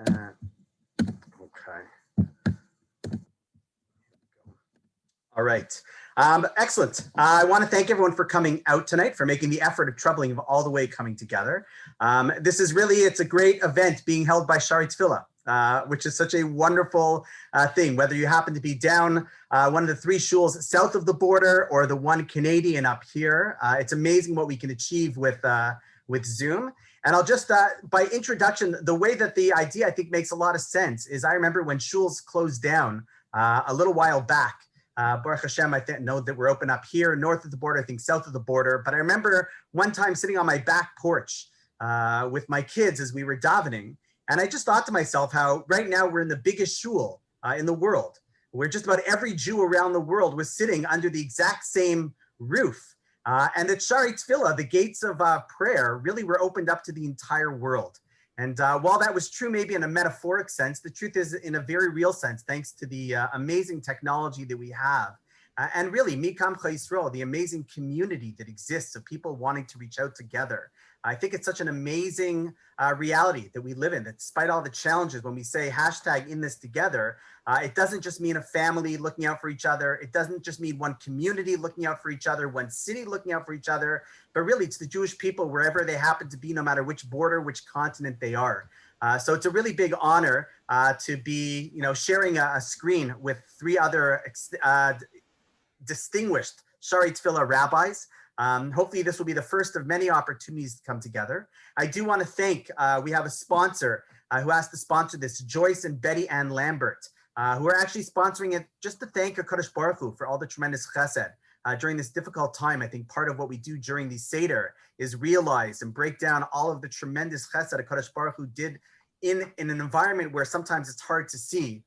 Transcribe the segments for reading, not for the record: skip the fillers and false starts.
that. Okay. All right. Excellent. I want to thank everyone for coming out tonight, for making the effort of traveling all the way coming together. This is really, it's a great event being held by Shaarei Tefillah, which is such a wonderful thing, whether you happen to be down one of the 3 shuls south of the border or the one Canadian up here. It's amazing what we can achieve with Zoom. And I'll just, by introduction, the way that the idea I think makes a lot of sense is I remember when shuls closed down a little while back. Baruch Hashem, I know that we're open up here, north of the border, I think south of the border. But I remember one time sitting on my back porch with my kids as we were davening. And I just thought to myself how right now we're in the biggest shul in the world, where just about every Jew around the world was sitting under the exact same roof. And that Shaarei Tefillah, the gates of prayer, really were opened up to the entire world. And while that was true maybe in a metaphoric sense, the truth is in a very real sense, thanks to the amazing technology that we have. And really, Mikam Yisrael, the amazing community that exists of people wanting to reach out together. I think it's such an amazing reality that we live in, that despite all the challenges, when we say hashtag in this together, it doesn't just mean a family looking out for each other. It doesn't just mean one community looking out for each other, one city looking out for each other, but really it's the Jewish people wherever they happen to be, no matter which border, which continent they are. So it's a really big honor to be, sharing a screen with 3 other distinguished Shaarei Tefillah rabbis. Hopefully this will be the first of many opportunities to come together. I do want to thank, we have a sponsor who asked to sponsor this, Joyce and Betty Ann Lambert, who are actually sponsoring it just to thank HaKadosh Baruch Hu for all the tremendous chesed during this difficult time. I think part of what we do during the Seder is realize and break down all of the tremendous chesed HaKadosh Baruch Hu did in an environment where sometimes it's hard to see.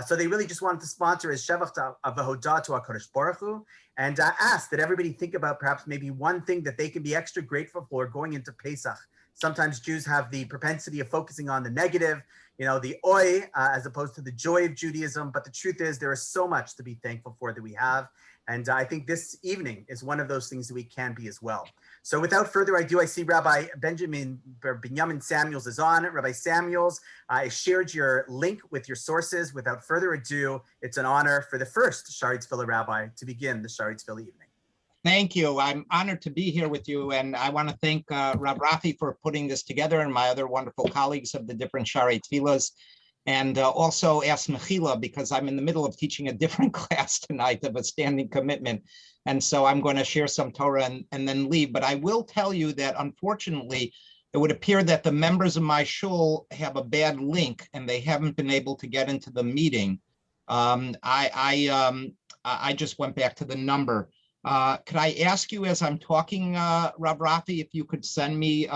So they really just wanted to sponsor as Shevach of Hodah to HaKadosh Baruch Hu, and ask that everybody think about perhaps maybe one thing that they can be extra grateful for going into Pesach. Sometimes Jews have the propensity of focusing on the negative, the oi, as opposed to the joy of Judaism. But the truth is there is so much to be thankful for that we have. And I think this evening is one of those things that we can be as well. So without further ado, I see Rabbi Binyanim Samuels is on. Rabbi Samuels, I shared your link with your sources. Without further ado, it's an honor for the first Shaarei Tefillah rabbi to begin the Shaarei Tefillah evening. Thank you. I'm honored to be here with you. And I want to thank Rabbi Rafi for putting this together and my other wonderful colleagues of the different Shaarei Tefillahs. And also ask Mechila, because I'm in the middle of teaching a different class tonight of a standing commitment. And so I'm going to share some Torah and then leave. But I will tell you that, unfortunately, it would appear that the members of my shul have a bad link and they haven't been able to get into the meeting. I just went back to the number. Could I ask you, as I'm talking, Rabbi Rafi, if you could send me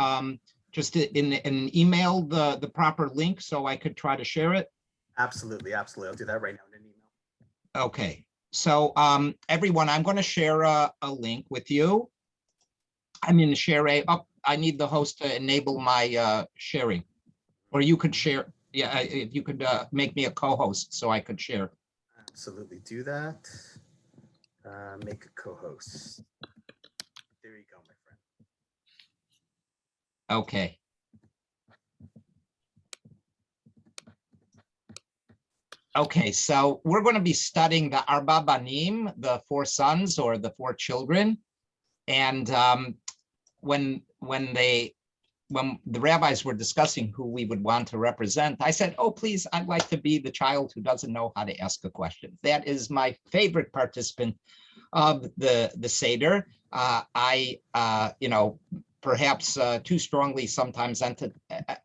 just in an email the proper link so I could try to share it? Absolutely. I'll do that right now in an email. Okay. So everyone, I'm going to share a link with you. I'm in Shaarei. Oh, I need the host to enable my sharing. Or you could share. Yeah, if you could make me a co-host so I could share. Absolutely. Do that. Make a co-host. There you go, my friend. Okay. Okay, so we're going to be studying the Arba Banim, the 4 sons or the 4 children. And when the rabbis were discussing who we would want to represent, I said, oh, please, I'd like to be the child who doesn't know how to ask a question. That is my favorite participant of the Seder. Perhaps too strongly sometimes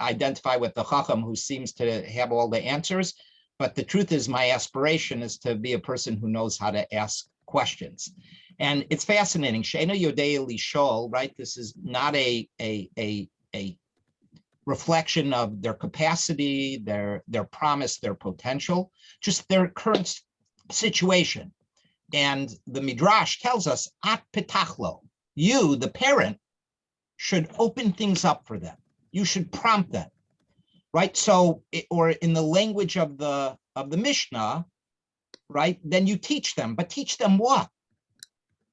identify with the Chacham who seems to have all the answers. But the truth is my aspiration is to be a person who knows how to ask questions. And it's fascinating. She'ena Yodea lishol, right? This is not a reflection of their capacity, their promise, their potential, just their current situation. And the Midrash tells us, at petachlo, you, the parent, should open things up for them. You should prompt them, right? So, or in the language of the Mishnah, right? Then you teach them, but teach them what,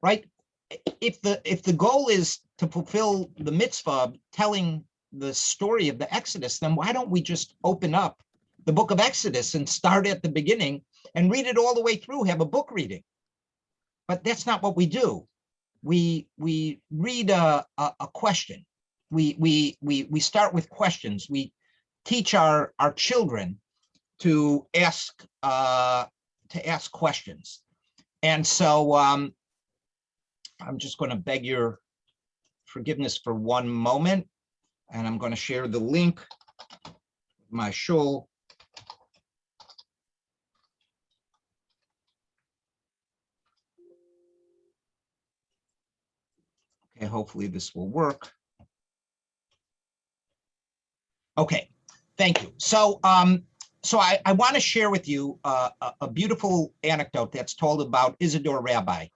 right? If the goal is to fulfill the mitzvah of telling the story of the Exodus, then why don't we just open up the book of Exodus and start at the beginning and read it all the way through, have a book reading? But that's not what we do. We read a question. We start with questions. We teach our children to ask questions. And so I'm just going to beg your forgiveness for one moment, and I'm going to share the link, my shul. Okay, hopefully this will work. Okay, thank you. So I want to share with you a beautiful anecdote that's told about Isidore Rabbi.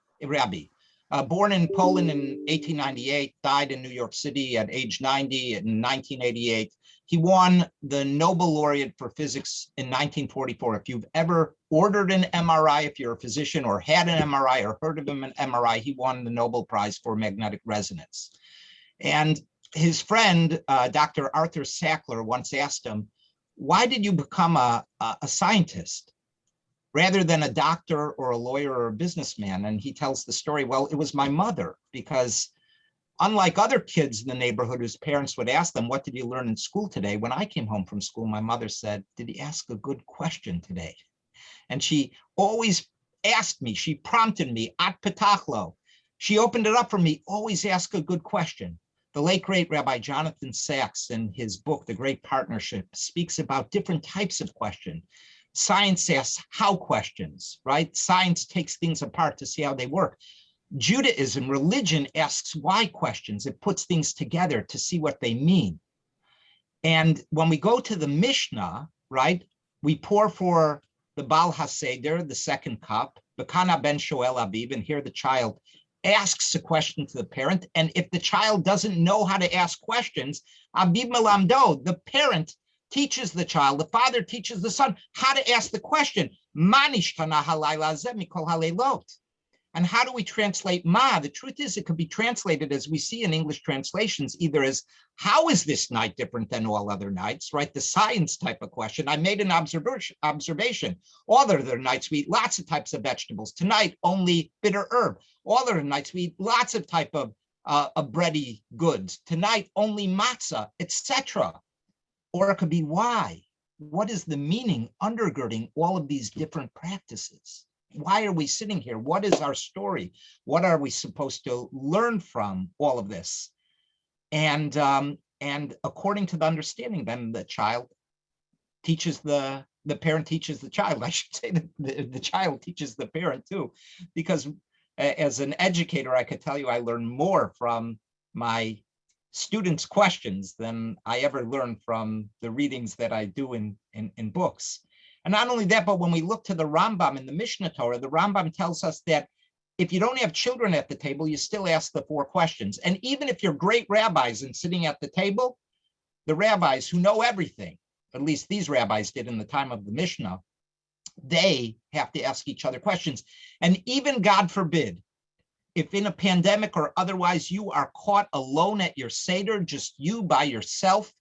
Born in Poland in 1898, died in New York City at age 90 in 1988. He won the Nobel laureate for physics in 1944. If you've ever ordered an MRI, if you're a physician or had an MRI or heard of him an MRI, he won the Nobel Prize for magnetic resonance. And his friend, Dr. Arthur Sackler, once asked him, why did you become a scientist rather than a doctor or a lawyer or a businessman? And he tells the story, well, it was my mother, because unlike other kids in the neighborhood whose parents would ask them, what did you learn in school today? When I came home from school, my mother said, did he ask a good question today? And she always asked me, she prompted me, at petachlo. She opened it up for me, always ask a good question. The late, great Rabbi Jonathan Sachs, in his book, The Great Partnership, speaks about different types of questions. Science asks how questions, right? Science takes things apart to see how they work. Judaism, religion, asks why questions. It puts things together to see what they mean. And when we go to the Mishnah, right, we pour for the Baal HaSeder, the second cup, V'kana ben shoel aviv, and here the child asks a question to the parent. And if the child doesn't know how to ask questions, aviv melamdo, the parent teaches the child, the father teaches the son how to ask the question, Ma nishtana halayla hazeh mikol haleilot. And how do we translate ma? The truth is, it could be translated, as we see in English translations, either as, how is this night different than all other nights, right? The science type of question. I made an observation. All other nights, we eat lots of types of vegetables. Tonight, only bitter herb. All other nights, we eat lots of type of bready goods. Tonight, only matzah, etc. Or it could be why. What is the meaning undergirding all of these different practices? Why are we sitting here? What is our story? What are we supposed to learn from all of this? And according to the understanding, then the child teaches the parent teaches the child. I should say that the child teaches the parent too, because as an educator, I could tell you I learn more from my students' questions than I ever learn from the readings that I do in books. And not only that, but when we look to the Rambam in the Mishnah Torah, the Rambam tells us that if you don't have children at the table, you still ask the 4 questions. And even if you're great rabbis and sitting at the table, the rabbis who know everything, at least these rabbis did in the time of the Mishnah, they have to ask each other questions. And even, God forbid, if in a pandemic or otherwise you are caught alone at your Seder, just you by yourself,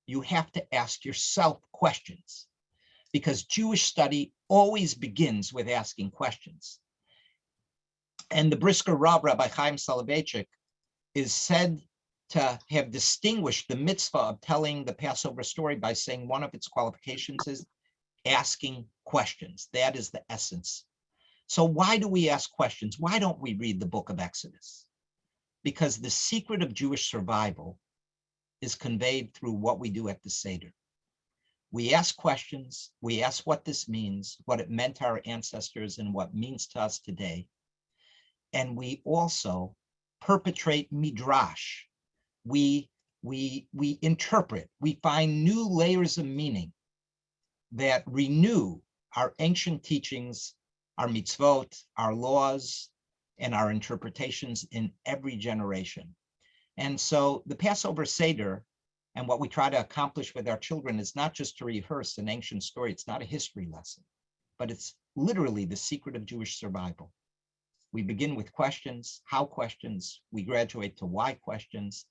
you have to ask yourself questions. Because Jewish study always begins with asking questions. And the Brisker Rav, Rabbi Chaim Soloveitchik, is said to have distinguished the mitzvah of telling the Passover story by saying one of its qualifications is asking questions. That is the essence. So why do we ask questions? Why don't we read the book of Exodus? Because the secret of Jewish survival is conveyed through what we do at the Seder. We ask questions, we ask what this means, what it meant to our ancestors, and what means to us today. And we also perpetrate midrash. We interpret, we find new layers of meaning that renew our ancient teachings, our mitzvot, our laws, and our interpretations in every generation. And so the Passover Seder, and what we try to accomplish with our children, is not just to rehearse an ancient story. It's not a history lesson, but it's literally the secret of Jewish survival. We begin with questions, how questions, we graduate to why questions,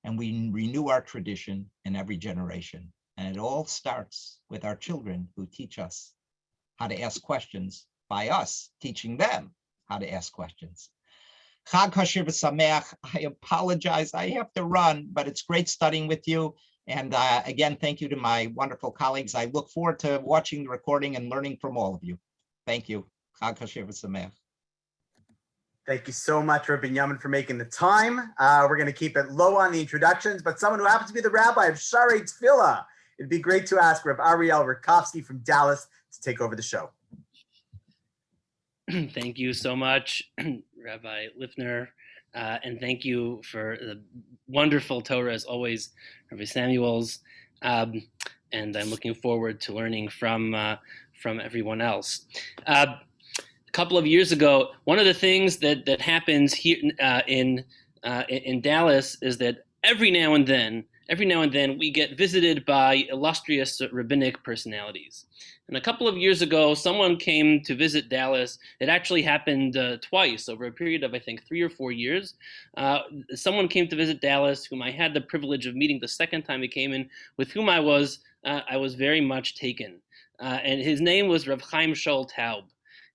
and we renew our tradition in every generation. And it all starts with our children who teach us how to ask questions by us teaching them how to ask questions. Chag Kosher v'Sameach. I apologize, I have to run, but it's great studying with you. And again, thank you to my wonderful colleagues. I look forward to watching the recording and learning from all of you. Thank you. Chag Kosher v'Sameach. Thank you so much, Rabbi Binyanim, for making the time. We're going to keep it low on the introductions, but someone who happens to be the rabbi of Shaarei Tefillah, it'd be great to ask Rabbi Ariel Rackovsky from Dallas to take over the show. Thank you so much, Rabbi Lipner, and thank you for the wonderful Torah as always, Rabbi Samuels, and I'm looking forward to learning from everyone else. A couple of years ago, one of the things that happens here in Dallas is that every now and then we get visited by illustrious rabbinic personalities. And a couple of years ago, someone came to visit Dallas. It actually happened twice over a period of, I think, 3 or 4 years. Someone came to visit Dallas, whom I had the privilege of meeting the second time he came in, with whom I was very much taken. And his name was Rav Chaim Shol Taub.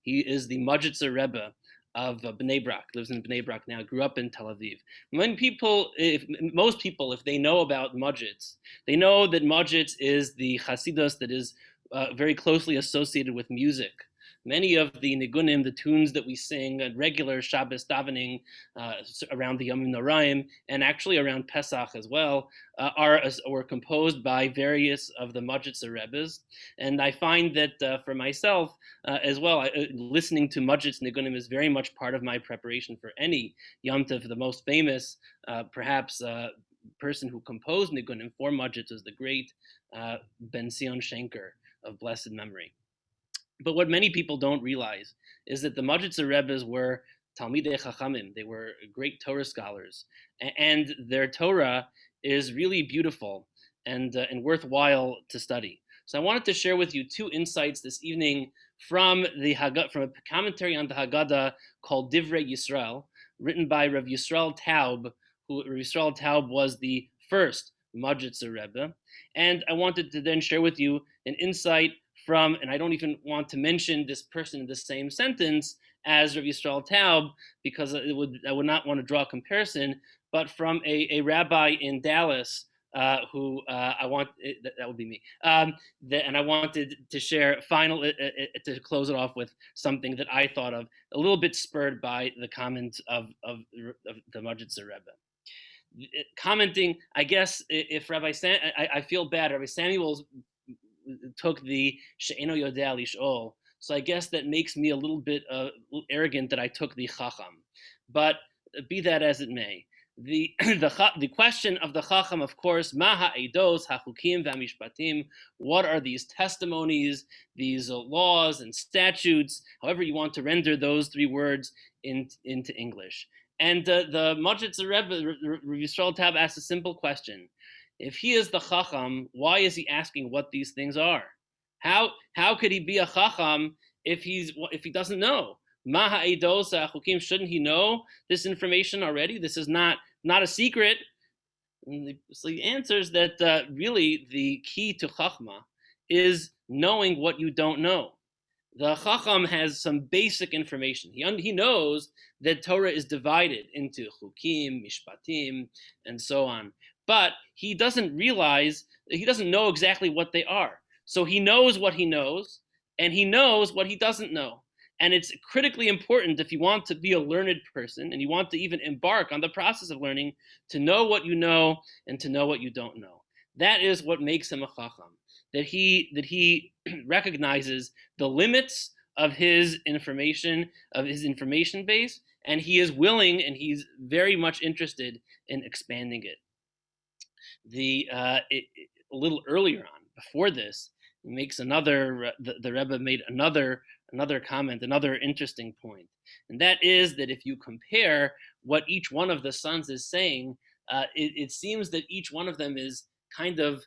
He is the Majitzer Rebbe of Bnei Brak, lives in Bnei Brak now, grew up in Tel Aviv. Most people, if they know about Majitz, they know that Majitz is the Chasidus that is very closely associated with music. Many of the nigunim, the tunes that we sing at regular Shabbos davening around the Yom Noraim and actually around Pesach as well, were composed by various of the Majitzer Rebbes. And I find that for myself as well, listening to Majitz nigunim is very much part of my preparation for any Yom Tov. The most famous, perhaps, person who composed nigunim for Majitz was the great Ben Sion Schenker of blessed memory. But what many people don't realize is that the Majitzer Rebbes were Talmidei Chachamim. They were great Torah scholars, and their Torah is really beautiful and worthwhile to study. So I wanted to share with you 2 insights this evening from a commentary on the Haggadah called Divrei Yisrael, written by Rav Yisrael Taub, Rav Yisrael Taub was the first Majitzer Rebbe. And I wanted to then share with you an insight from, and I don't even want to mention this person in the same sentence as Rav Yisrael Taub, because I would not want to draw a comparison, but from a rabbi in Dallas who that would be me. And I wanted to share to close it off with something that I thought of a little bit spurred by the comments of the Majitzer Rebbe. Commenting, I guess, if I feel bad, Rabbi Samuels took the She'eno Yodea Lish'ol, so I guess that makes me a little bit arrogant that I took the Chacham. But be that as it may, the question of the Chacham, of course, Ma ha'edos ha'chukim v'hamishpatim, what are these testimonies, these laws and statutes, however you want to render those 3 words into English. And the Majitzer Rebbe, Rav Yisrael Taub, asks a simple question. If he is the Chacham, why is he asking what these things are? How could he be a Chacham if he doesn't know? Ma ha'edos ha'chukim, shouldn't he know this information already? This is not a secret. So he answers that really the key to Chachma is knowing what you don't know. The Chacham has some basic information. He knows that Torah is divided into chukim, mishpatim, and so on. But he doesn't know exactly what they are. So he knows what he knows, and he knows what he doesn't know. And it's critically important, if you want to be a learned person and you want to even embark on the process of learning, to know what you know and to know what you don't know. That is what makes him a Chacham. That he recognizes the limits of his information base, and he is willing and he's very much interested in expanding it. A little earlier on, before this, he makes the Rebbe made another comment, another interesting point, and that is that if you compare what each one of the sons is saying, it seems that each one of them is kind of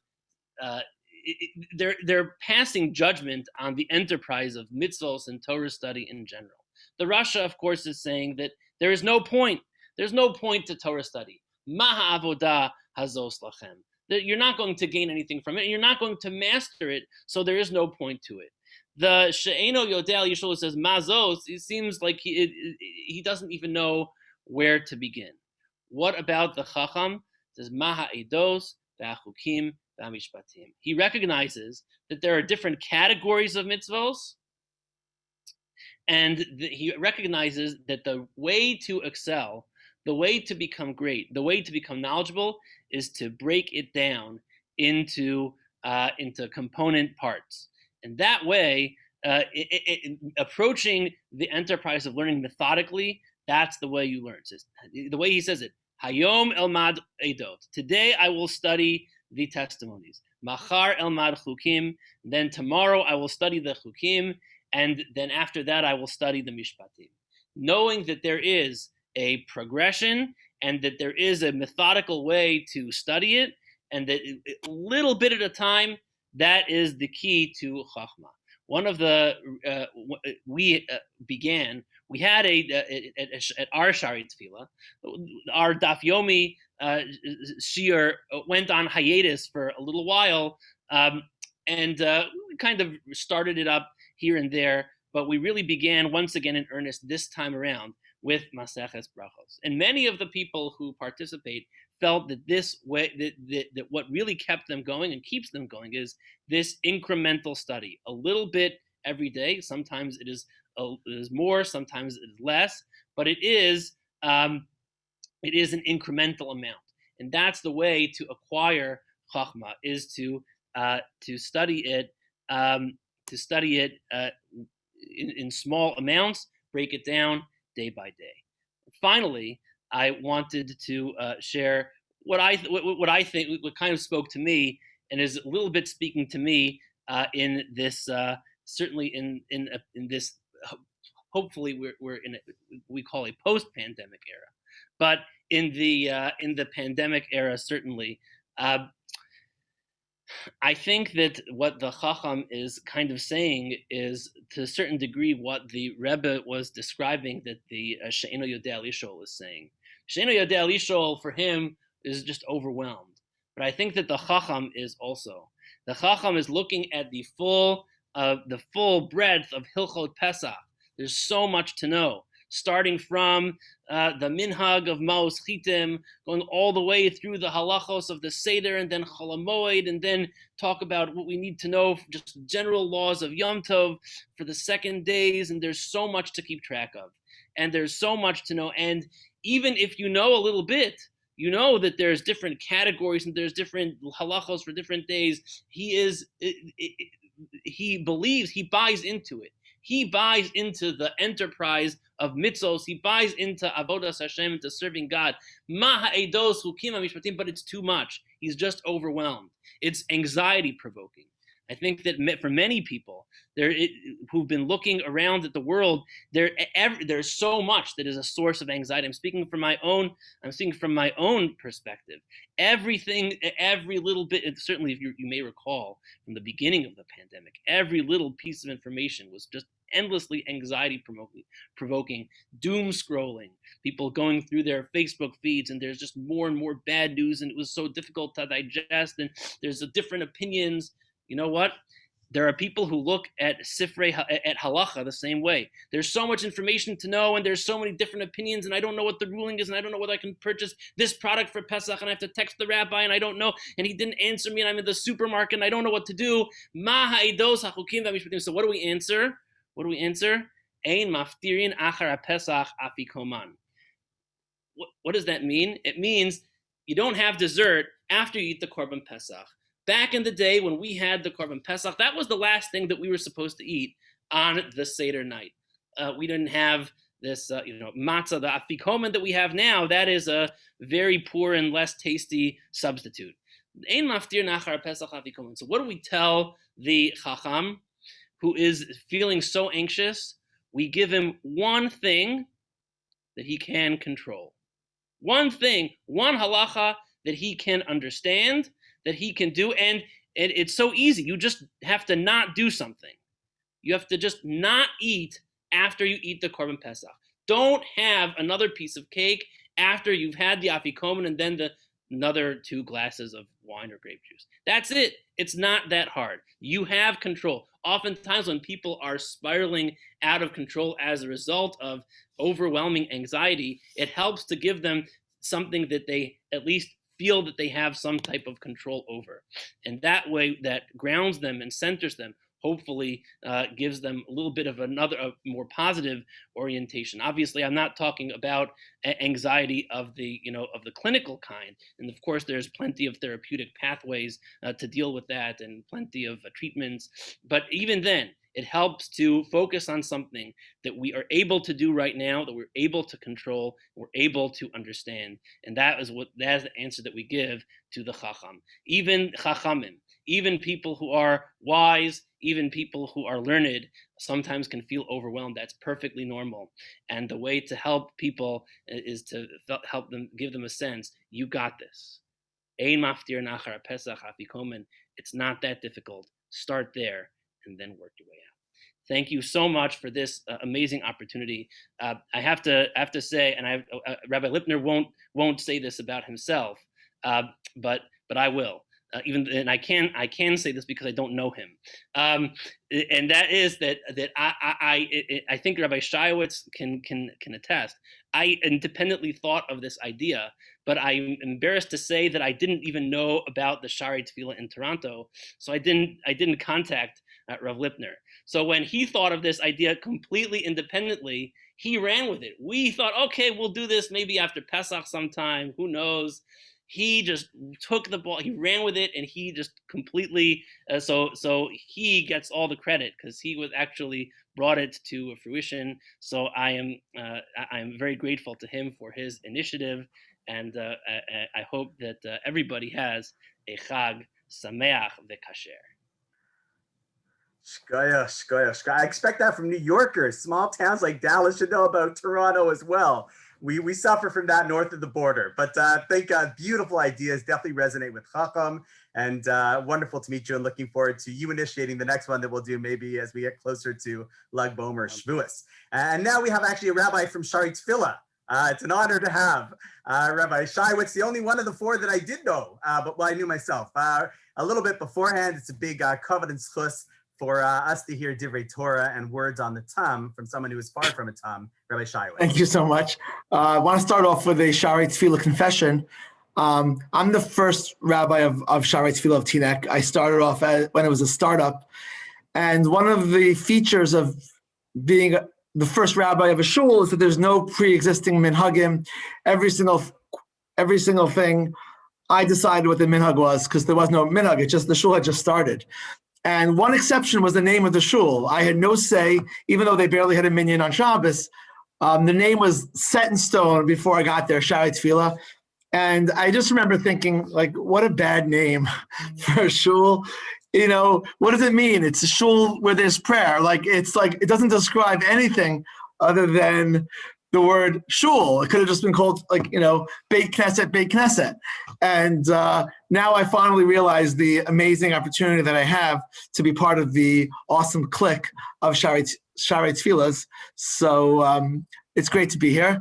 they're passing judgment on the enterprise of mitzvos and Torah study in general. The Rasha, of course, is saying that there is no point. There's no point to Torah study. Ma ha'avodah hazos lachem. That you're not going to gain anything from it, and you're not going to master it, so there is no point to it. The she'eno yodea Yeshua says mazos. It seems like he doesn't even know where to begin. What about the Chacham? It says maha edos v'achukim v'amishpatim. He recognizes that there are different categories of mitzvos, and he recognizes that the way to excel, the way to become great, the way to become knowledgeable is to break it down into component parts. And that way, approaching the enterprise of learning methodically, that's the way you learn. The way he says it, Hayom elmad edot. Today I will study the testimonies. Machar elmad chukim. Then tomorrow I will study the chukim. And then after that I will study the mishpatim. Knowing that there is a progression and that there is a methodical way to study it, and that a little bit at a time, that is the key to Chachma. One of the, we had at our Shaarei Tefillah, our Daf Yomi shiur went on hiatus for a little while, and we kind of started it up here and there, but we really began once again in earnest this time around with Maseches Brachos. And many of the people who participate felt that this way, that what really kept them going and keeps them going is this incremental study, a little bit every day. Sometimes it is more, sometimes it is less, but it is an incremental amount, and that's the way to acquire Chachma, is to study it in small amounts, break it down day by day. Finally, I wanted to share what I think, what kind of spoke to me and is a little bit speaking to me in this, certainly in this. Hopefully, we're in we call a post-pandemic era, but in the pandemic era, certainly. I think that what the Chacham is kind of saying is, to a certain degree, what the Rebbe was describing that the She'eno Yodea Lishol is saying. She'eno Yodea Lishol, for him, is just overwhelmed. But I think that the Chacham is also. The Chacham is looking at the full breadth of Hilchot Pesach. There's so much to know, starting from the minhag of Maos Chitim, going all the way through the halachos of the Seder, and then Cholamoid, and then talk about what we need to know, just general laws of Yom Tov for the second days, and there's so much to keep track of. And there's so much to know, and even if you know a little bit, you know that there's different categories and there's different halachos for different days. He believes, he buys into it. He buys into the enterprise of mitzvos. He buys into avodas Hashem, into serving God. Maha edos hukim mishpatim, but it's too much. He's just overwhelmed. It's anxiety provoking. I think that for many people who've been looking around at the world, there's so much that is a source of anxiety. I'm speaking from my own perspective. Everything, every little bit, and certainly if you may recall from the beginning of the pandemic, every little piece of information was just endlessly anxiety provoking, doom scrolling, people going through their Facebook feeds, and there's just more and more bad news, and it was so difficult to digest, and there's different opinions. You know what? There are people who look at halacha the same way. There's so much information to know, and there's so many different opinions, and I don't know what the ruling is, and I don't know whether I can purchase this product for Pesach, and I have to text the rabbi, and I don't know, and he didn't answer me, and I'm in the supermarket, and I don't know what to do. So what do we answer? Ein maftirin achar Pesach afikoman. What does that mean? It means you don't have dessert after you eat the Korban Pesach. Back in the day when we had the Korban Pesach, that was the last thing that we were supposed to eat on the Seder night. We didn't have this, matzah, the afikoman that we have now. That is a very poor and less tasty substitute. Ein maftir nachar Pesach afikoman. So what do we tell the Chacham who is feeling so anxious? We give him one thing that he can control. One thing, one halacha that he can understand, that he can do, and it's so easy. You just have to not do something. You have to just not eat after you eat the Korban Pesach. Don't have another piece of cake after you've had the afikoman and then another 2 glasses of wine or grape juice. That's it. It's not that hard. You have control. Oftentimes when people are spiraling out of control as a result of overwhelming anxiety, it helps to give them something that they at least feel that they have some type of control over. And that way, that grounds them and centers them, hopefully gives them a little bit of a more positive orientation. Obviously, I'm not talking about anxiety of the clinical kind, and of course, there's plenty of therapeutic pathways to deal with that, and plenty of treatments. But even then, it helps to focus on something that we are able to do right now, that we're able to control, we're able to understand, and that is the answer that we give to the Chacham. Even Chachamim, even people who are wise, even people who are learned, sometimes can feel overwhelmed. That's perfectly normal. And the way to help people is to help them, give them a sense, you got this. Ein maftir nachar Pesach afikomen. It's not that difficult. Start there and then work your way out. Thank you so much for this amazing opportunity. I have to say, and Rabbi Lipner won't say this about himself, but I will. And I can say this because I don't know him, and that is that I think Rabbi Schiowitz can attest. I independently thought of this idea, but I'm embarrassed to say that I didn't even know about the Shaarei Tefillah in Toronto, so I didn't contact Rav Lipner. So when he thought of this idea completely independently, he ran with it. We thought, okay, we'll do this maybe after Pesach sometime. Who knows? He just took the ball, he ran with it, and he just completely, so he gets all the credit because he was actually brought it to fruition. So I am very grateful to him for his initiative, and I hope that everybody has a Chag Sameach v'Kasher. Shkoya. I expect that from New Yorkers. Small towns like Dallas should know about Toronto as well. We suffer from that north of the border, but I think beautiful ideas definitely resonate with Chacham, and wonderful to meet you, and looking forward to you initiating the next one that we'll do maybe as we get closer to Lag Bomer, Schiowitz. And now we have actually a rabbi from Shaarei Tefillah. It's an honor to have Rabbi Schiowitz, the only one of the 4 that I did know, but I knew myself a little bit beforehand. It's a big covenant schus for us to hear Divrei Torah and words on the Tam from someone who is far from a Tam, Rabbi Schiowitz. Thank you so much. I want to start off with a Shaarei Tefillah confession. I'm the first rabbi of Shaarei Tefillah of Teaneck. I started off when it was a startup. And one of the features of being the first rabbi of a shul is that there's no pre-existing minhagim. Every single thing, I decided what the minhag was because there was no minhag. It's just the shul had just started. And one exception was the name of the shul. I had no say, even though they barely had a minyan on Shabbos. The name was set in stone before I got there, Shaarei Tefillah. And I just remember thinking, like, what a bad name for a shul. You know, what does it mean? It's a shul where there's prayer. It's like, it doesn't describe anything other than the word shul. It could have just been called Beit Knesset. And now I finally realize the amazing opportunity that I have to be part of the awesome clique of Shaarei Tefillahs. So it's great to be here.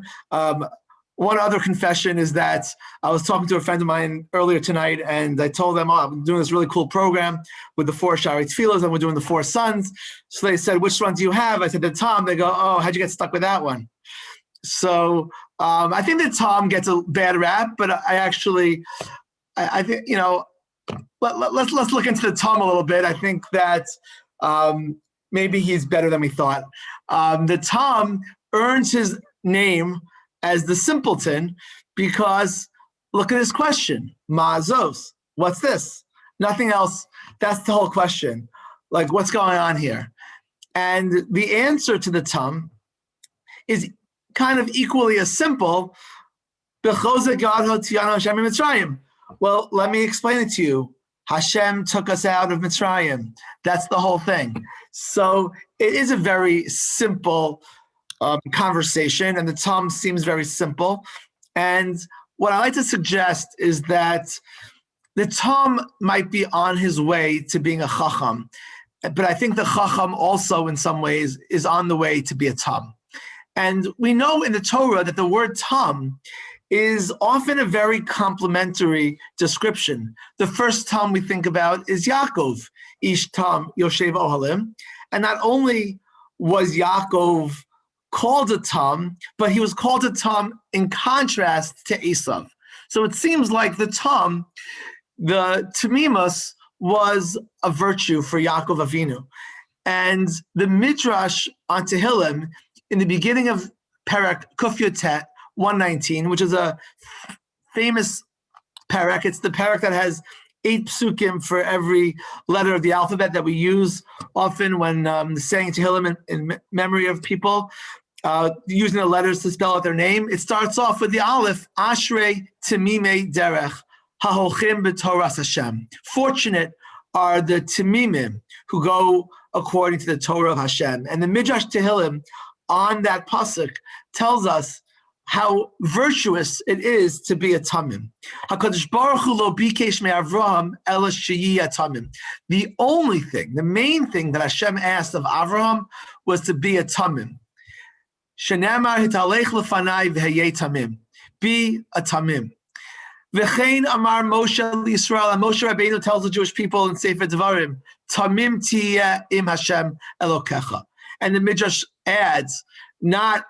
One other confession is that I was talking to a friend of mine earlier tonight, and I told them, I'm doing this really cool program with the 4 Shaarei Tefillahs, and we're doing the 4 sons. So they said, which one do you have? I said, the Tom. They go, oh, how'd you get stuck with that one? So I think that Tom gets a bad rap, but I think, let's look into the Tom a little bit. I think that maybe he's better than we thought. The Tom earns his name as the simpleton because look at his question. Ma'azos. What's this? Nothing else. That's the whole question. Like, what's going on here? And the answer to the Tom is kind of equally as simple. Well, let me explain it to you. Hashem took us out of Mitzrayim. That's the whole thing. So it is a very simple conversation, and the Tom seems very simple. And what I like to suggest is that the Tom might be on his way to being a Chacham, but I think the Chacham also in some ways is on the way to be a Tom. And we know in the Torah that the word Tom is often a very complimentary description. The first Tam we think about is Yaakov, Ish Tam Yoshev Ohalim. And not only was Yaakov called a Tam, but he was called a Tam in contrast to Esav. So it seems like the Tamimus, was a virtue for Yaakov Avinu. And the Midrash on Tehillim, in the beginning of Perek Kuf Yotet 119, which is a famous Perek, it's the Perek that has 8 psukim for every letter of the alphabet that we use often when saying Tehillim in memory of people, using the letters to spell out their name. It starts off with the Aleph, Ashrei Tamimei Derech, Hahochem B'Toras Hashem. Fortunate are the Tamimim who go according to the Torah of Hashem. And the Midrash Tehillim on that pasuk tells us how virtuous it is to be a Tamim. HaKadosh Baruch Hu lo bikesh me'Avraham ela sheyi a Tamim. The only thing, the main thing that Hashem asked of Avraham was to be a Tamim. Shenamar hitalech lefanai v'heyei Tamim. Be a Tamim. V'chein amar Moshe l'Yisrael, and Moshe Rabbeinu tells the Jewish people in Sefer Devarim, Tamim tiyeh im Hashem Elokecha. And the Midrash adds, not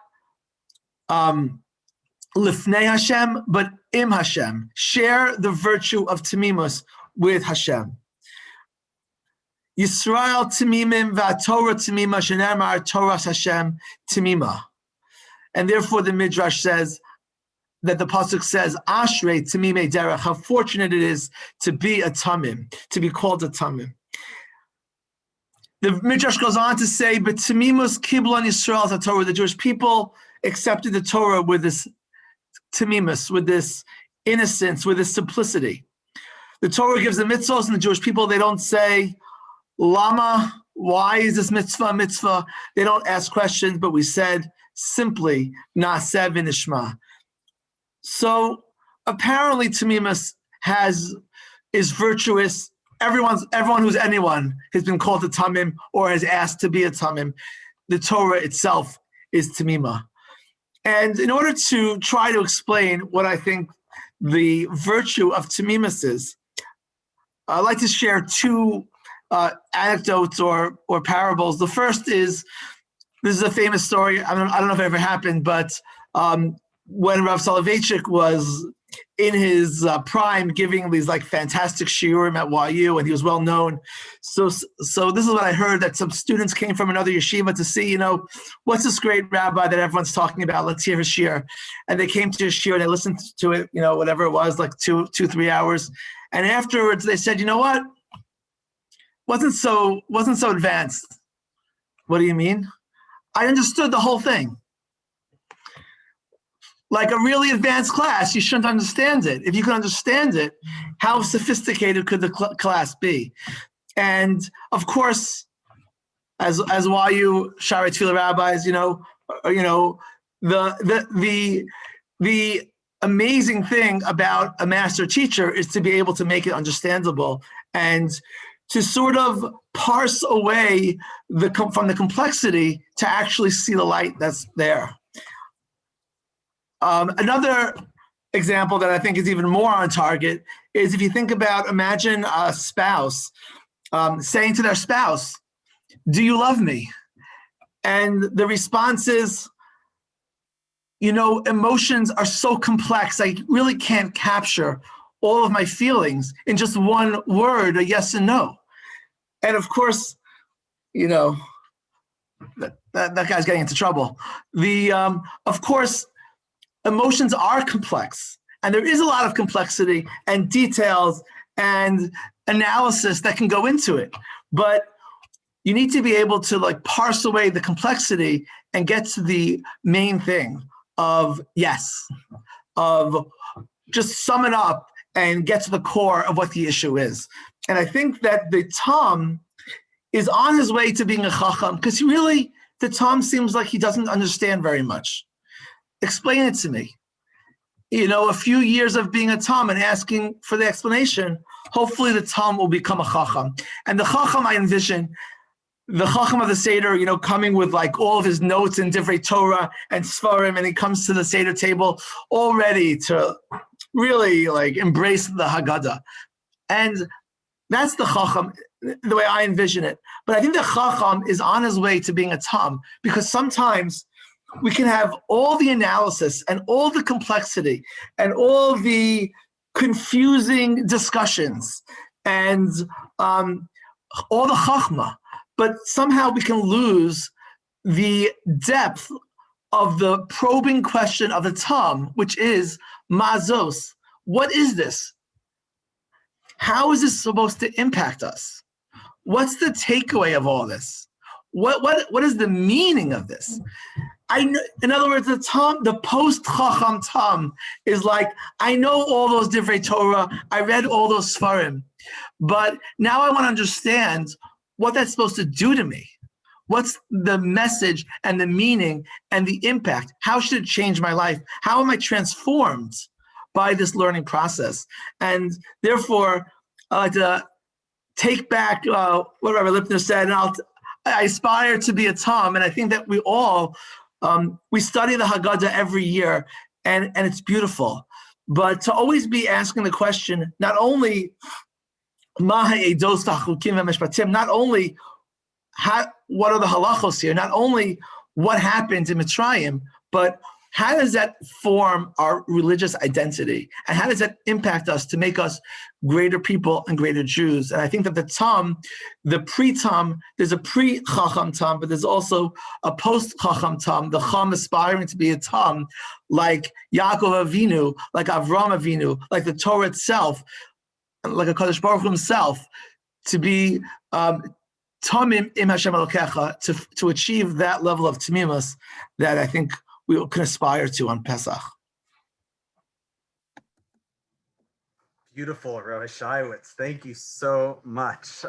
Lifnei Hashem, but im Hashem. Share the virtue of Tamimus with Hashem. Yisrael Tamimim v'Torah Tamima shenamar Toras Hashem Tamima. And therefore the Midrash says, that the pasuk says, Ashrei Tamimei Derech, how fortunate it is to be a Tamim, to be called a Tamim. The Midrash goes on to say, but Tamimus Kiblon Yisrael HaTorah, the Jewish people accepted the Torah with this Tamimus, with this innocence, with this simplicity. The Torah gives the mitzvahs, and the Jewish people, they don't say, Lama, why is this mitzvah? They don't ask questions, but we said simply, Naaseh v'nishma. So apparently Tamimus is virtuous. Everyone who's anyone has been called a Tamim or has asked to be a Tamim. The Torah itself is Tamima. And in order to try to explain what I think the virtue of Tamimus is, I'd like to share 2 anecdotes or parables. The first is, this is a famous story. I don't know if it ever happened, but when Rav Soloveitchik was in his prime, giving these like fantastic shiurim at YU, and he was well known. So this is what I heard, that some students came from another yeshiva to see, what's this great rabbi that everyone's talking about? Let's hear his shiur. And they came to his shiur and they listened to it, whatever it was, like 2-3 hours. And afterwards they said, you know what? Wasn't so advanced. What do you mean? I understood the whole thing. Like a really advanced class, you shouldn't understand it. If you could understand it, how sophisticated could the class be? And of course, as YU Shaarei Tefillah rabbis, the amazing thing about a master teacher is to be able to make it understandable and to sort of parse away from the complexity to actually see the light that's there. Another example that I think is even more on target is if you think about, imagine a spouse saying to their spouse, do you love me? And the response is, emotions are so complex, I really can't capture all of my feelings in just one word, a yes and no. And of course, that guy's getting into trouble. Of course, emotions are complex, and there is a lot of complexity and details and analysis that can go into it. But you need to be able to parse away the complexity and get to the main thing of yes, of just sum it up and get to the core of what the issue is. And I think that the Tom is on his way to being a Chacham, because the Tom seems like he doesn't understand very much. Explain it to me. A few years of being a Tom and asking for the explanation, hopefully the Tom will become a Chacham. And the Chacham, I envision, the Chacham of the Seder, coming with like all of his notes and Divrei Torah and Sfarim, and he comes to the Seder table all ready to really like embrace the Haggadah. And that's the Chacham, the way I envision it. But I think the Chacham is on his way to being a Tam, because sometimes we can have all the analysis and all the complexity and all the confusing discussions and all the Chachma, but somehow we can lose the depth of the probing question of the Tam, which is Mazos. What is this? How is this supposed to impact us? What's the takeaway of all this? What is the meaning of this? In other words, the post-Chacham Tam is like, I know all those Divrei Torah, I read all those Sfarim, but now I want to understand what that's supposed to do to me. What's the message and the meaning and the impact? How should it change my life? How am I transformed by this learning process? And therefore, I like to take back what Rabbi Lipner said, and I aspire to be a Tam, and I think that we all, we study the Haggadah every year, and it's beautiful. But to always be asking the question, not only not only what are the halachos here, not only what happened in Mitzrayim, but how does that form our religious identity? And how does that impact us to make us greater people and greater Jews? And I think that the Tam, the pre-Tam, there's a pre-Chacham Tam, but there's also a post-Chacham Tam, the Cham aspiring to be a Tam, like Yaakov Avinu, like Avram Avinu, like the Torah itself, like a Kadosh Baruch Hu himself, to be Tamim im Hashem Elokecha, to achieve that level of Tamimus that I think we can aspire to on Pesach. Beautiful, Rabbi Schiowitz. Thank you so much.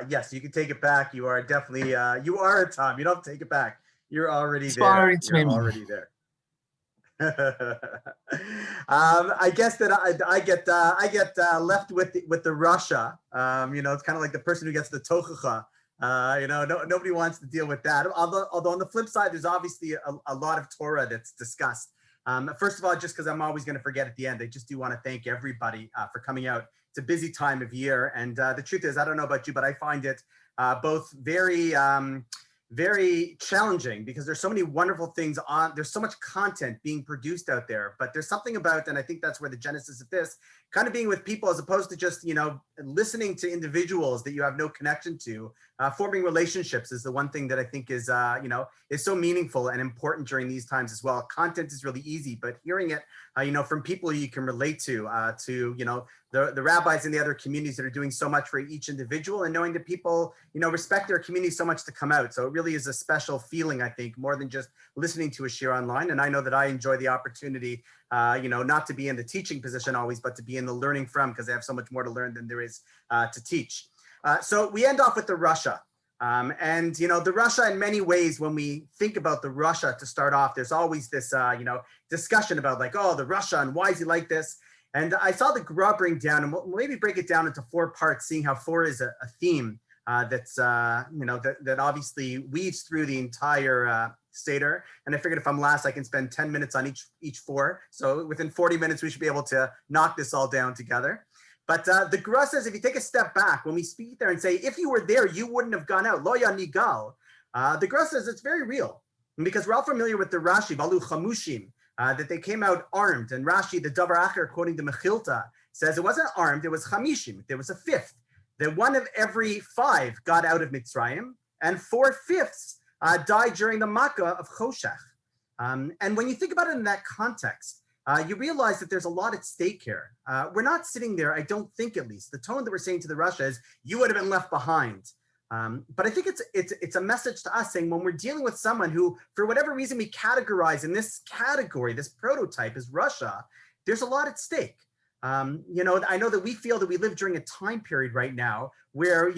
Yes, you can take it back. You are definitely, you are a Tom. You don't have to take it back. You're already there. You're already there. I guess that I get left with the Rasha. It's kind of like the person who gets the tochacha. Nobody wants to deal with that. Although on the flip side, there's obviously a lot of Torah that's discussed. First of all, just because I'm always going to forget at the end, I just do want to thank everybody for coming out. It's a busy time of year. And the truth is, I don't know about you, but I find it both very, very challenging because there's so many wonderful things there's so much content being produced out there, but there's something about, and I think that's where the genesis of this, kind of being with people as opposed to just, listening to individuals that you have no connection to, forming relationships is the one thing that I think is, is so meaningful and important during these times as well. Content is really easy, but hearing it, from people you can relate to the rabbis and the other communities that are doing so much for each individual, and knowing that people, respect their community so much to come out. So it really is a special feeling, I think, more than just listening to a shir online. And I know that I enjoy the opportunity, not to be in the teaching position always, but to be in the learning from, because I have so much more to learn than there is to teach. So we end off with the Rasha. The Rasha, in many ways, when we think about the Rasha to start off, there's always this, discussion about like, oh, the Rasha and why is he like this? And I saw the Gra bring down, and we'll maybe break it down into 4 parts, seeing how 4 is a theme that's, that obviously weaves through the entire Seder. And I figured if I'm last, I can spend 10 minutes on each 4. So within 40 minutes, we should be able to knock this all down together. But the Gra says, if you take a step back, when we speak there and say, if you were there, you wouldn't have gone out. Lo ya nigal. The Gra says it's very real. And because we're all familiar with the Rashi, Balu Chamushim, that they came out armed. And Rashi, the Davar Acher, quoting the Mechilta, says it wasn't armed, it was Chamishim. There was a 5th. That 1 of every 5 got out of Mitzrayim, and 4/5 died during the Makkah of Choshech. And when you think about it in that context, you realize that there's a lot at stake here. We're not sitting there, I don't think at least, the tone that we're saying to the Rasha is, you would have been left behind. But I think it's a message to us saying when we're dealing with someone who, for whatever reason, we categorize in this category, this prototype is Rasha, there's a lot at stake. I know that we feel that we live during a time period right now where,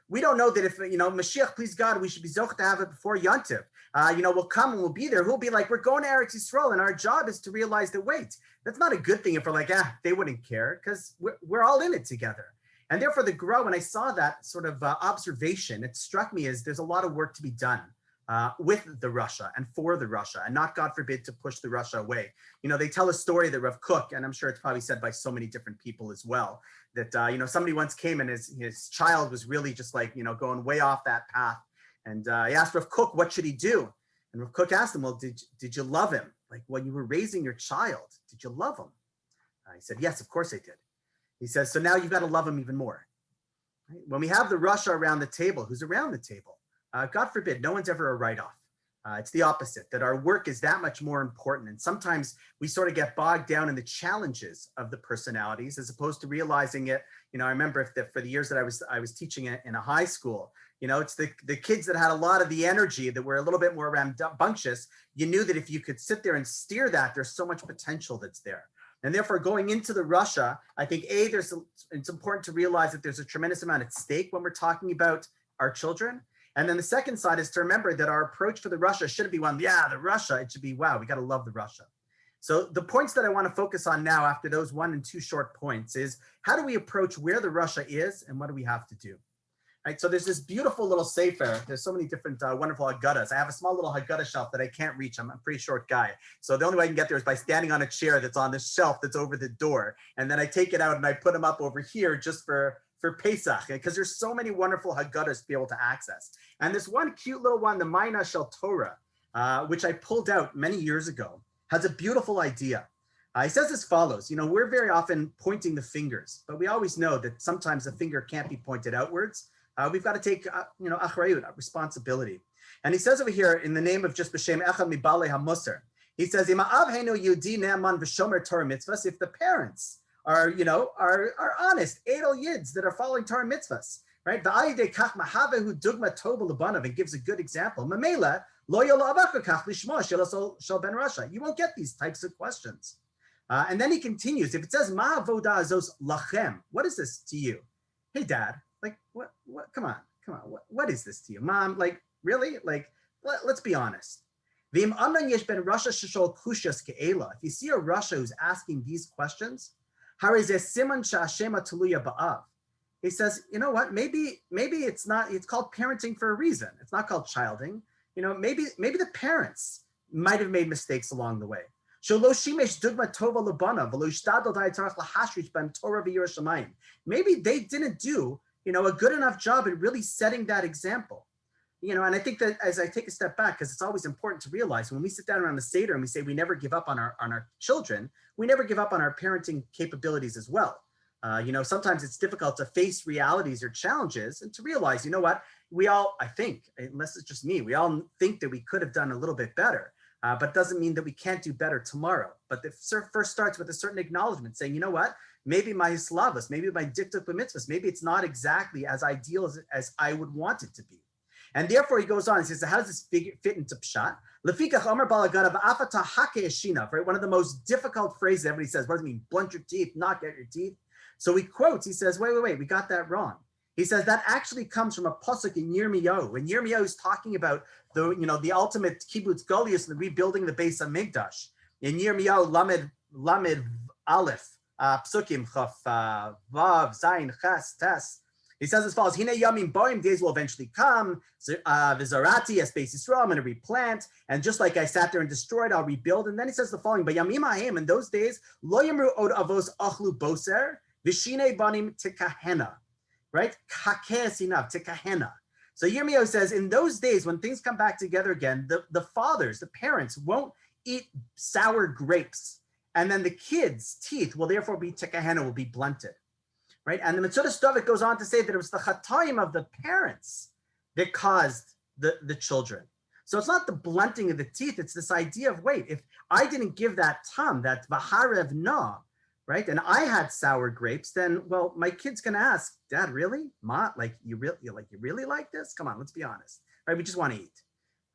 we don't know that if, Mashiach, please God, we should be zoch to have it before Yontif. We'll come and we'll be there. We'll be like, we're going to Eretz Yisrael, and our job is to realize that, wait, that's not a good thing if we're like, they wouldn't care, because we're all in it together. And therefore the Gra, when I saw that sort of observation, it struck me as there's a lot of work to be done with the Rasha and for the Rasha, and not, God forbid, to push the Rasha away. You know, they tell a story that Rav Kook, and I'm sure it's probably said by so many different people as well, that, you know, somebody once came and his child was really just like, you know, going way off that path. And he asked Rav Kook, what should he do? And Rav Kook asked him, well, did you love him? Like when you were raising your child, did you love him? He said, yes, of course I did. He says, so now you've got to love him even more. Right? When we have the Rasha around the table, who's around the table? God forbid, no one's ever a write-off. It's the opposite, that our work is that much more important. And sometimes we sort of get bogged down in the challenges of the personalities as opposed to realizing it. You know, I remember for the years that I was teaching in a high school, you know, it's the kids that had a lot of the energy, that were a little bit more rambunctious. You knew that if you could sit there and steer that, there's so much potential that's there. And therefore, going into the Rasha, I think, it's important to realize that there's a tremendous amount at stake when we're talking about our children. And then the second side is to remember that our approach for the Rasha shouldn't be one, yeah, the Rasha, it should be, wow, we got to love the Rasha. So the points that I want to focus on now after those 1 and 2 short points is, how do we approach where the Rasha is and what do we have to do? Right, so there's this beautiful little sefer. There's so many different wonderful Haggadahs. I have a small little Haggadah shelf that I can't reach. I'm a pretty short guy. So the only way I can get there is by standing on a chair that's on this shelf that's over the door. And then I take it out and I put them up over here just for Pesach, because there's so many wonderful Haggadahs to be able to access. And this one cute little one, the Maina Shel Torah, which I pulled out many years ago, has a beautiful idea. He says as follows, you know, we're very often pointing the fingers, but we always know that sometimes the finger can't be pointed outwards. We've got to take, you know, achrayut, responsibility. And he says over here, in the name of just b'shem echad mibalei hamusar, he says, if the parents are, you know, are honest, edel yids that are following Torah mitzvahs, right? And gives a good example. You won't get these types of questions. And then he continues, if it says, what is this to you? Hey, Dad, like, what, come on, what is this to you? Mom, like, really? Like, let's be honest. If you see a Rasha who's asking these questions, he says, you know what, maybe it's not, it's called parenting for a reason. It's not called childing. You know, maybe the parents might have made mistakes along the way. Maybe they didn't do, you know, a good enough job in really setting that example. You know, and I think that as I take a step back, because it's always important to realize when we sit down around the Seder and we say we never give up on our children, we never give up on our parenting capabilities as well. You know, sometimes it's difficult to face realities or challenges and to realize, you know what, we all, I think, unless it's just me, we all think that we could have done a little bit better, but it doesn't mean that we can't do better tomorrow. But the first starts with a certain acknowledgement saying, you know what, maybe my hislavas, maybe my diktuk b'mitzvahs, maybe it's not exactly as ideal as I would want it to be. And therefore he goes on, he says, so how does this fit into Pshat? Right? One of the most difficult phrases everybody says, what does it mean? Blunt your teeth, knock out your teeth. So he quotes, he says, wait, we got that wrong. He says that actually comes from a pasuk in Yirmiyahu. When Yirmiyahu is talking about the ultimate kibbutz golius and the rebuilding the Beis Hamikdash. In Yirmiyahu Lamed Aleph, Psukim Chaf Vav Zayin Ches Tes. He says as follows: Hine Yamim Boim, days will eventually come. Vizarati, as Beis Yisrael, I'm going to replant, and just like I sat there and destroyed, I'll rebuild. And then he says the following: Bayamim Haim, in those days, Lo Yamru Od Avos Achlu Boser, Vishine Banim Tikahena. Right? Kakesinav, Tikahena. So Yirmiyahu says, in those days, when things come back together again, the fathers, the parents, won't eat sour grapes. And then the kids' teeth will therefore be Tikahena, will be blunted. Right? And the Mitzvah Stavik goes on to say that it was the Chatayim of the parents that caused the children. So it's not the blunting of the teeth, it's this idea of, wait, if I didn't give that tam, that Vaharev Na, right, and I had sour grapes, then, well, my kid's gonna ask, Dad, really? Ma, you really like this? Come on, let's be honest, right? We just want to eat.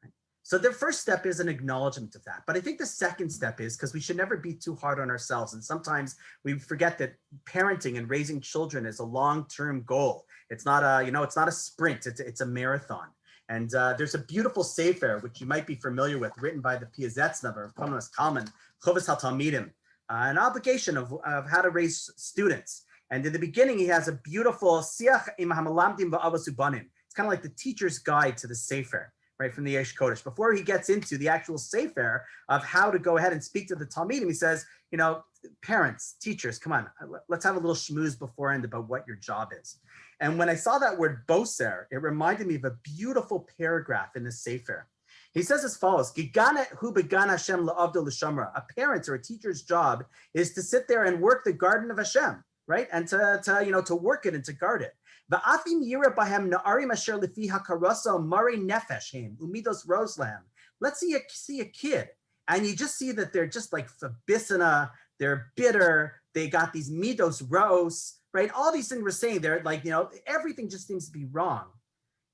Right? So the first step is an acknowledgement of that. But I think the second step is, because we should never be too hard on ourselves. And sometimes we forget that parenting and raising children is a long-term goal. It's not it's not a sprint, it's a marathon. And there's a beautiful sefer, which you might be familiar with, written by the Piazetzner of Kalman Chovas HaTalmidim, an obligation of how to raise students. And in the beginning, he has a beautiful siach im hamalamdim va'avos ubanim. It's kind of like the teacher's guide to the Sefer, right, from the Yesh Kodesh. Before he gets into the actual Sefer of how to go ahead and speak to the Talmidim, he says, you know, parents, teachers, come on, let's have a little schmooze beforehand about what your job is. And when I saw that word boser, it reminded me of a beautiful paragraph in the Sefer. He says as follows, Gigana hu began Hashem la'avdo l'shamra. A parent's or a teacher's job is to sit there and work the garden of Hashem, right? And to work it and to guard it. Va'afim yira bahem na'arim asher lefi hakaroso mari nefesh him umidos roslam. Let's see a kid, and you just see that they're just like fabisana, they're bitter, they got these midos ros, right? All these things we're saying, they're like, you know, everything just seems to be wrong.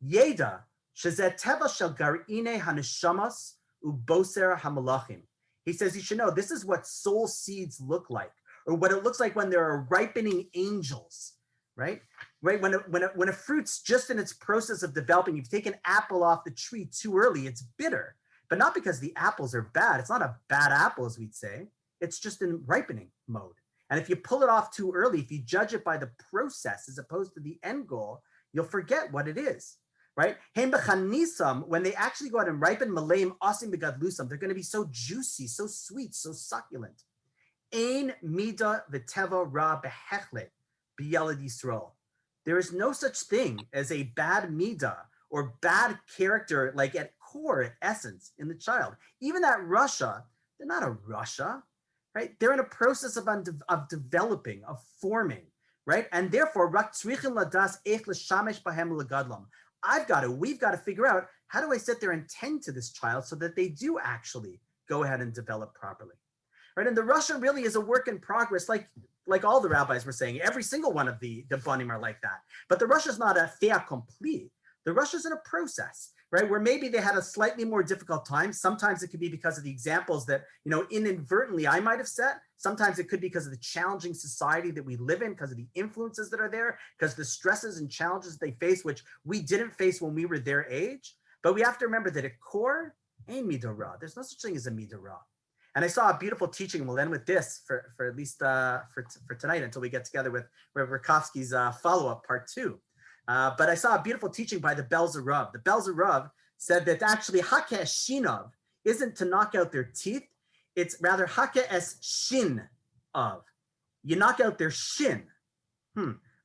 Yeda, shezet teva shel garine haneshamas uboser hamalachim. He says you should know this is what soul seeds look like, or what it looks like when there are ripening angels, right? Right, when a fruit's just in its process of developing, if you take an apple off the tree too early, it's bitter, but not because the apples are bad. It's not a bad apple, as we'd say. It's just in ripening mode. And if you pull it off too early, if you judge it by the process as opposed to the end goal, you'll forget what it is, right? When they actually go out and ripen, malaim asim begadlusam, they're going to be so juicy, so sweet, so succulent. Ein mida v'teva ra behechlet b'yelad Yisrael. There is no such thing as a bad midah or bad character, like at core, at essence, in the child. Even that Rasha, they're not a Rasha, right? They're in a process of developing, of forming, right? And therefore, we've got to figure out, how do I sit there and tend to this child so that they do actually go ahead and develop properly, right? And the Rasha really is a work in progress, like all the rabbis were saying. Every single one of the Banim are like that. But the Rasha is not a fait accompli. The Rasha is in a process, right? Where maybe they had a slightly more difficult time. Sometimes it could be because of the examples that, you know, inadvertently I might have set. Sometimes it could be because of the challenging society that we live in, because of the influences that are there, because of the stresses and challenges they face, which we didn't face when we were their age. But we have to remember that at core, ain't midorah. There's no such thing as a midorah. And I saw a beautiful teaching, and we'll end with this for at least for tonight until we get together with Rackovsky's follow-up part 2. But I saw a beautiful teaching by the Belzer Rav. The Belzer Rav said that actually hake es shinov isn't to knock out their teeth. It's rather hake es shin of. You knock out their shin.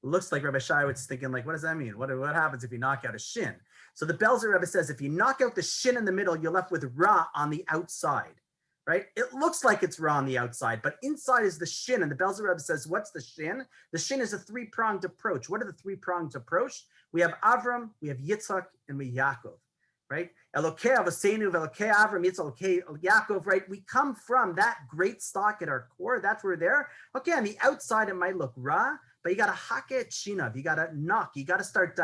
Looks like Rabbi Schiowitz is thinking, like, what does that mean? What happens if you knock out a shin? So the Belzer Rebbe says, if you knock out the shin in the middle, you're left with ra on the outside. Right? It looks like it's raw on the outside, but inside is the shin. And the Belzer Rebbe says, what's the shin? The shin is a 3-pronged approach. What are the 3-pronged approach? We have Avram, we have Yitzchak, and we Yaakov, right? Elokei Avosenu, Elokei Avram, Yitzchak, Elokei Yaakov, right? We come from that great stock at our core. That's where we're there. Okay, on the outside, it might look raw, but you got to hake it shinav. You got to knock. You got to start,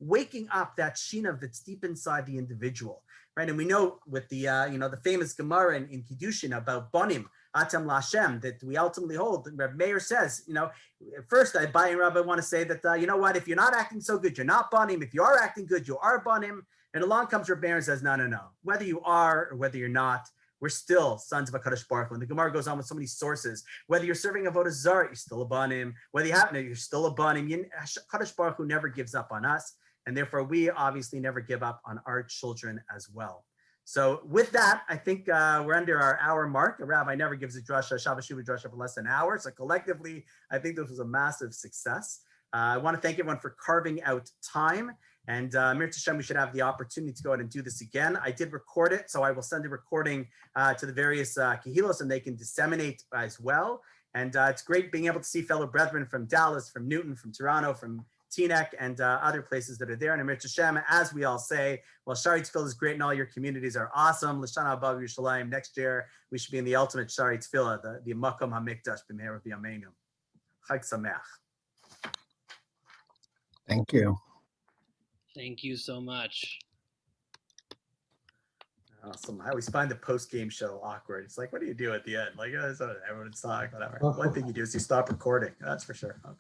waking up that shinav that's deep inside the individual. Right, and we know with the the famous Gemara in Kiddushin about Bonim Atem Lashem that we ultimately hold. Rabbi Meir says, first Rabbi want to say that what, if you're not acting so good, you're not Bonim. If you are acting good, you are Bonim. And along comes Rabbi Meir and says, no. Whether you are or whether you're not, we're still sons of HaKadosh Baruch Hu. And the Gemara goes on with so many sources. Whether you're serving Avodah Zarah, you're still a Bonim. Whether you happen to, you're still a Bonim. HaKadosh Baruch Hu never gives up on us. And therefore, we obviously never give up on our children as well. So with that, I think we're under our hour mark. A rabbi never gives a drasha, Shabbos Shuvah drasha for less than an hour. So collectively, I think this was a massive success. I want to thank everyone for carving out time. And Mir Tashem, we should have the opportunity to go ahead and do this again. I did record it, so I will send the recording to the various kehilos, and they can disseminate as well. And it's great being able to see fellow brethren from Dallas, from Newton, from Toronto, from Teaneck, and other places that are there. And Amir Tashem, as we all say, well, Shaarei Tefillah is great and all your communities are awesome. L'shana haba Yerushalayim. Next year, we should be in the ultimate Shaarei Tefillah, the Makom HaMikdash b'meir v'yameinu. Chag Sameach. Thank you. Thank you so much. Awesome. I always find the post-game show awkward. It's like, what do you do at the end? Like, everyone's talking, whatever. One thing you do is you stop recording. That's for sure. Okay.